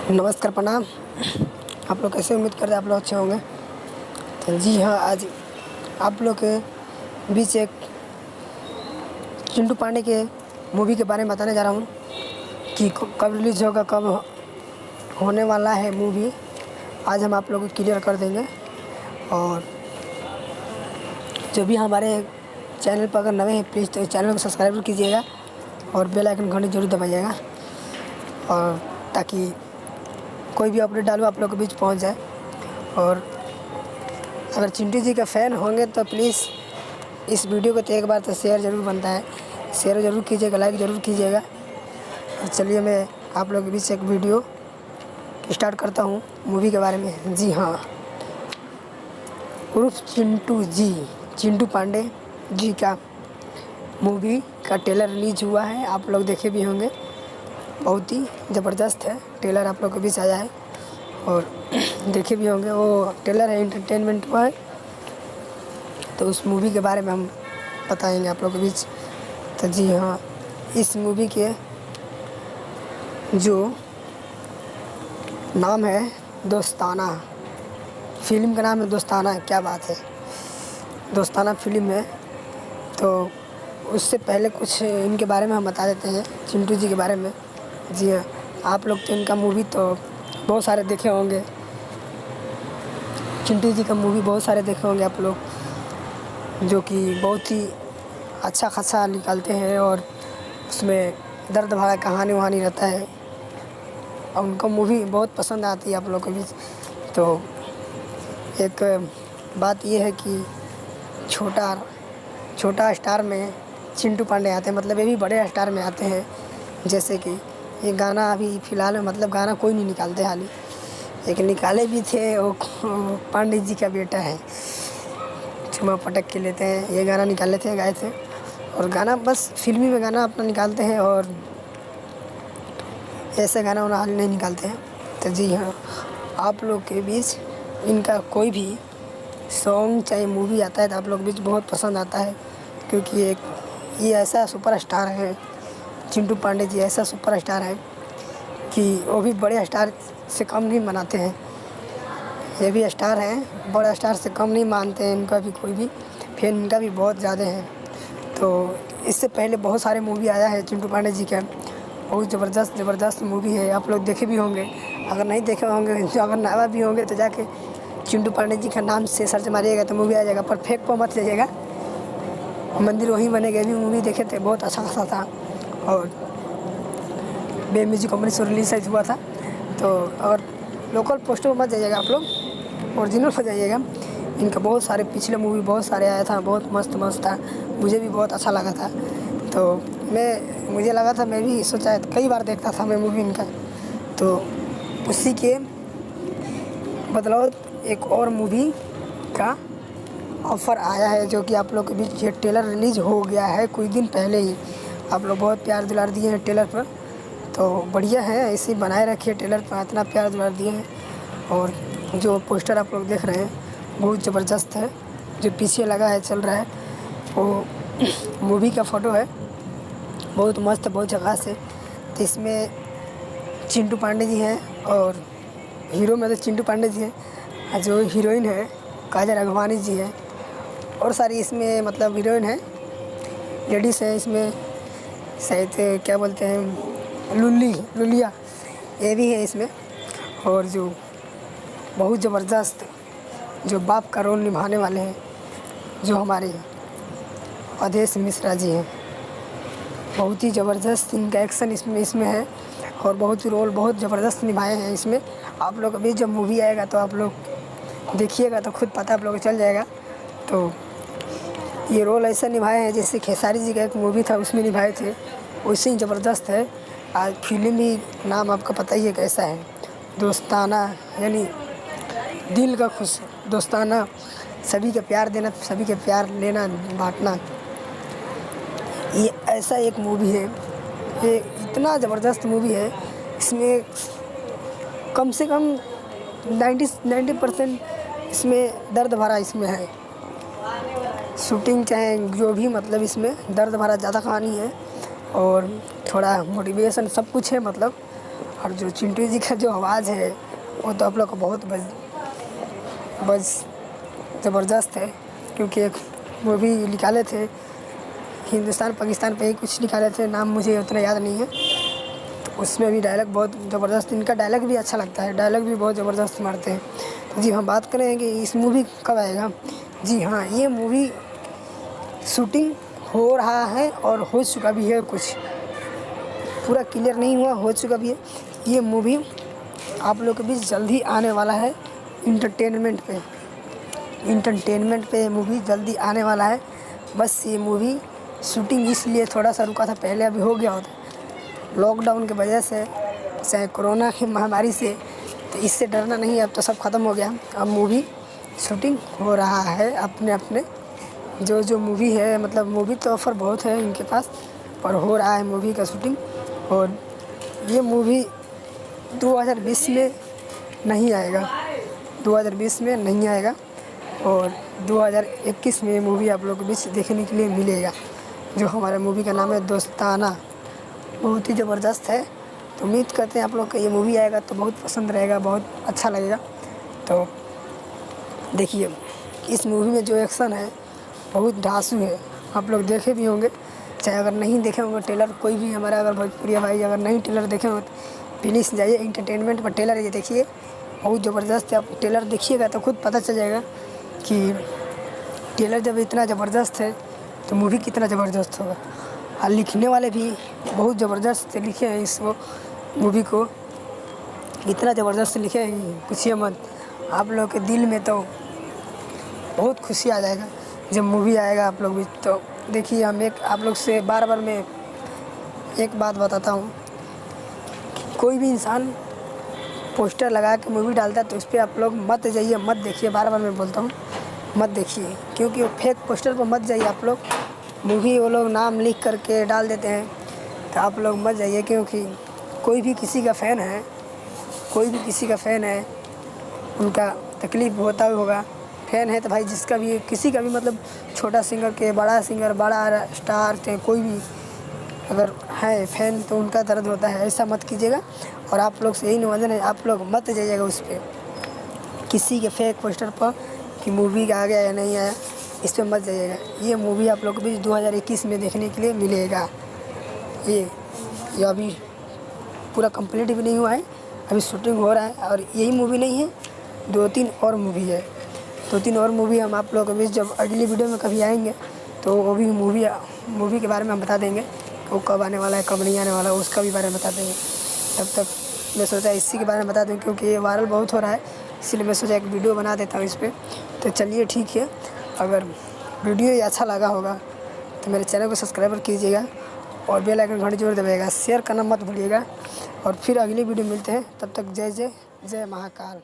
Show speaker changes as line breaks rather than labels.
नमस्कार, प्रणाम। आप लोग कैसे? उम्मीद करते हैं आप लोग अच्छे होंगे। तो जी हाँ, आज आप लोग के बीच एक चिंटू पांडे के मूवी के बारे में बताने जा रहा हूँ कि कब रिलीज़ होगा, कब होने वाला है मूवी। आज हम आप लोगों को क्लियर कर देंगे। और जो भी हमारे चैनल पर अगर नए हैं, प्लीज़ तो चैनल को सब्सक्राइब कीजिएगा और बेल आइकन घंटी जरूर दबाइएगा, और ताकि कोई भी अपडेट डालूँ आप लोग के बीच पहुंच जाए। और अगर चिंटू जी का फ़ैन होंगे तो प्लीज़ इस वीडियो को तो एक बार तो शेयर ज़रूर बनता है, शेयर ज़रूर कीजिएगा, लाइक ज़रूर कीजिएगा। और चलिए मैं आप लोग के बीच एक वीडियो स्टार्ट करता हूँ मूवी के बारे में। जी हाँ, उर्फ चिंटू जी, चिंटू पांडे जी का मूवी का ट्रेलर रिलीज हुआ है। आप लोग देखे भी होंगे, बहुत ही ज़बरदस्त है ट्रेलर, आप लोग के बीच आया है और देखे भी होंगे। वो ट्रेलर है एंटरटेनमेंट पर, तो उस मूवी के बारे में हम बताएंगे आप लोग के बीच। तो जी हाँ, इस मूवी के जो नाम है दोस्ताना, फिल्म का नाम है दोस्ताना। क्या बात है, दोस्ताना फिल्म है। तो उससे पहले कुछ इनके बारे में हम बता देते हैं, चिंटू जी के बारे में। जी हाँ, आप लोग तो इनका मूवी तो बहुत सारे देखे होंगे, चिंटू जी का मूवी बहुत सारे देखे होंगे आप लोग, जो कि बहुत ही अच्छा खासा निकालते हैं और उसमें दर्द भरा कहानी वहानी रहता है और उनको मूवी बहुत पसंद आती है आप लोग के बीच। तो एक बात ये है कि छोटा स्टार में चिंटू पांडे आते हैं, मतलब ये भी बड़े स्टार में आते हैं। जैसे कि ये गाना अभी फ़िलहाल में, मतलब गाना कोई नहीं निकालते, हाल ही एक निकाले भी थे, वो पांडे जी का बेटा है, चुमा पटक के लेते हैं, ये गाना निकाले थे, गाए थे। और गाना बस फिल्मी में गाना अपना निकालते हैं और ऐसे गाना उन्हें हाल नहीं निकालते हैं। तो जी हाँ, आप लोग के बीच इनका कोई भी सॉन्ग चाहे मूवी आता है तो आप लोग के बीच बहुत पसंद आता है, क्योंकि ये ऐसा सुपरस्टार है, चिंटू पांडे जी ऐसा सुपरस्टार है कि वो भी बड़े स्टार से कम नहीं मनाते हैं। ये भी स्टार हैं, बड़ा स्टार से कम नहीं मानते हैं, इनका भी कोई भी फैन इनका भी बहुत ज़्यादा है। तो इससे पहले बहुत सारे मूवी आया है चिंटू पांडे जी का, बहुत ज़बरदस्त मूवी है, आप लोग देखे भी होंगे। अगर नहीं देखे होंगे, अगर नया भी होंगे तो जाके चिंटू पांडे जी का नाम से सर्च मारिएगा तो मूवी आ जाएगा, पर फेक पर मत जाइएगा, मंदिर वहीं बनेगा। भी मूवी देखे थे, बहुत अच्छा खासा था और बे म्यूजिक कंपनी से रिलीज हुआ था। तो और लोकल पोस्टर पर मत जाइएगा आप लोग, ओरिजिनल पर जाइएगा। इनका बहुत सारे पिछले मूवी बहुत सारे आया था, बहुत मस्त था, मुझे भी बहुत अच्छा लगा था। तो मुझे लगा था, मैं भी सोचा कई बार देखता था मैं मूवी इनका। तो उसी के बदलाव एक और मूवी का ऑफ़र आया है, जो कि आप लोग के बीच ये ट्रेलर रिलीज़ हो गया है कुछ दिन पहले ही। आप लोग बहुत प्यार दुलार दिए हैं ट्रेलर पर, तो बढ़िया है, ऐसे बनाए रखिए, ट्रेलर पर इतना प्यार दुलार दिए हैं। और जो पोस्टर आप लोग देख रहे हैं बहुत ज़बरदस्त है, जो पीछे लगा है चल रहा है, वो मूवी का फ़ोटो है, बहुत मस्त, बहुत झकास है। तो इसमें चिंटू पांडे जी हैं और हीरो में तो चिंटू पांडे जी हैं, जो हीरोइन है काजल राघवानी जी है, और सारी इसमें मतलब हीरोइन है, लेडीज़ है इसमें, शायद क्या बोलते हैं, लुलिया ये भी है इसमें। और जो बहुत ज़बरदस्त जो बाप का रोल निभाने वाले हैं, जो हमारे अवधेश मिश्रा जी हैं, बहुत ही ज़बरदस्त इनका एक्शन इसमें है और बहुत ही रोल बहुत ज़बरदस्त निभाए हैं इसमें। आप लोग अभी जब मूवी आएगा तो आप लोग देखिएगा तो खुद पता आप लोग को चल जाएगा। तो ये रोल ऐसा निभाए हैं जैसे खेसारी जी का एक मूवी था उसमें निभाए थे, वैसे ही ज़बरदस्त है। आज फिल्म भी नाम आपका पता ही है कैसा है, दोस्ताना, यानी दिल का खुश दोस्ताना, सभी का प्यार देना, सभी के प्यार लेना बांटना। ये ऐसा एक मूवी है, ये इतना ज़बरदस्त मूवी है, इसमें कम से कम 90% इसमें दर्द भरा इसमें है, शूटिंग चाहे जो भी, मतलब इसमें दर्द भरा ज़्यादा कहानी है और थोड़ा मोटिवेशन सब कुछ है मतलब। और जो चिंटू जी का जो आवाज़ है वो तो आप लोग को बहुत ज़बरदस्त है, क्योंकि एक मूवी निकाले थे हिंदुस्तान पाकिस्तान पे ही कुछ निकाले थे, नाम मुझे उतना याद नहीं है। तो उसमें भी डायलॉग बहुत ज़बरदस्त, इनका डायलॉग भी अच्छा लगता है, डायलॉग भी बहुत ज़बरदस्त मारते हैं। तो जी हम बात करें कि इस मूवी कब आएगा। जी हाँ, ये मूवी शूटिंग हो रहा है और हो चुका भी है, कुछ पूरा क्लियर नहीं हुआ, हो चुका भी है। ये मूवी आप लोग के बीच जल्द ही आने वाला है इंटरटेनमेंट पे मूवी जल्दी आने वाला है। बस ये मूवी शूटिंग इसलिए थोड़ा सा रुका था, पहले अभी हो गया होता लॉकडाउन की वजह से, चाहे कोरोना की महामारी से, तो इससे डरना नहीं, अब तो सब ख़त्म हो गया। अब मूवी शूटिंग हो रहा है अपने जो मूवी है, मतलब मूवी तो ऑफ़र बहुत है इनके पास, पर हो रहा है मूवी का शूटिंग। और ये मूवी 2020 में नहीं आएगा, 2020 में नहीं आएगा और 2021 में मूवी आप लोगों के बीच देखने के लिए मिलेगा। जो हमारे मूवी का नाम है दोस्ताना, बहुत ही ज़बरदस्त है। तो उम्मीद करते हैं आप लोग को ये मूवी आएगा तो बहुत पसंद रहेगा, बहुत अच्छा लगेगा। तो देखिए, इस मूवी में जो एक्शन है बहुत धांसू है, आप लोग देखे भी होंगे, चाहे अगर नहीं देखे होंगे ट्रेलर, कोई भी हमारा अगर भोजपुरी भाई अगर नहीं ट्रेलर देखे होंगे तो प्लीज़ जाइए इंटरटेनमेंट पर, ट्रेलर ये देखिए, बहुत ज़बरदस्त है। आप ट्रेलर देखिएगा तो खुद पता चल जाएगा कि ट्रेलर जब इतना ज़बरदस्त है तो मूवी कितना ज़बरदस्त होगा। और लिखने वाले भी बहुत ज़बरदस्त लिखे हैं इस मूवी को, इतना ज़बरदस्त लिखे हैं पूछिए मत। आप लोग के दिल में तो बहुत खुशी आ जाएगा जब मूवी आएगा आप लोग भी। तो देखिए, हम एक आप लोग से बार मैं एक बात बताता हूँ, कोई भी इंसान पोस्टर लगा के मूवी डालता है तो उस पर आप लोग मत जाइए, मत देखिए, बार मैं बोलता हूँ मत देखिए, क्योंकि वो फेक पोस्टर पर मत जाइए आप लोग। मूवी वो लोग नाम लिख करके डाल देते हैं, तो आप लोग मत जाइए, क्योंकि कोई भी किसी का फ़ैन है, उनका तकलीफ़ होता होगा। फ़ैन है तो भाई जिसका भी किसी का भी, मतलब छोटा सिंगर के बड़ा सिंगर, बड़ा स्टार, चाहे कोई भी अगर है फ़ैन तो उनका दर्द होता है, ऐसा मत कीजिएगा। और आप लोग से यही निवेदन है, आप लोग मत जाइएगा उस पर, किसी के फेक पोस्टर पर कि मूवी आ गया या नहीं आया, इस पर मत जाइएगा। ये मूवी आप लोग को भी 2021 में देखने के लिए मिलेगा। ये अभी पूरा कंप्लीट भी नहीं हुआ है, अभी शूटिंग हो रहा है। और यही मूवी नहीं है, 2-3 और मूवी है, 2-3 और मूवी हम आप लोगों के बीच जब अगली वीडियो में कभी आएंगे तो वो भी मूवी के बारे में हम बता देंगे, वो कब आने वाला है, कब नहीं आने वाला है, उसका भी बारे में बता देंगे। तब तक मैं सोचा इसी के बारे में बता दूं, क्योंकि ये वायरल बहुत हो रहा है, इसलिए मैं सोचा एक वीडियो बना देता हूँ इस पर। तो चलिए ठीक है, अगर वीडियो ये अच्छा लगा होगा तो मेरे चैनल को सब्सक्राइब कीजिएगा और बेल आइकन घंटी जरूर दबाइएगा, शेयर करना मत भूलिएगा। और फिर अगली वीडियो मिलते हैं, तब तक जय महाकाल।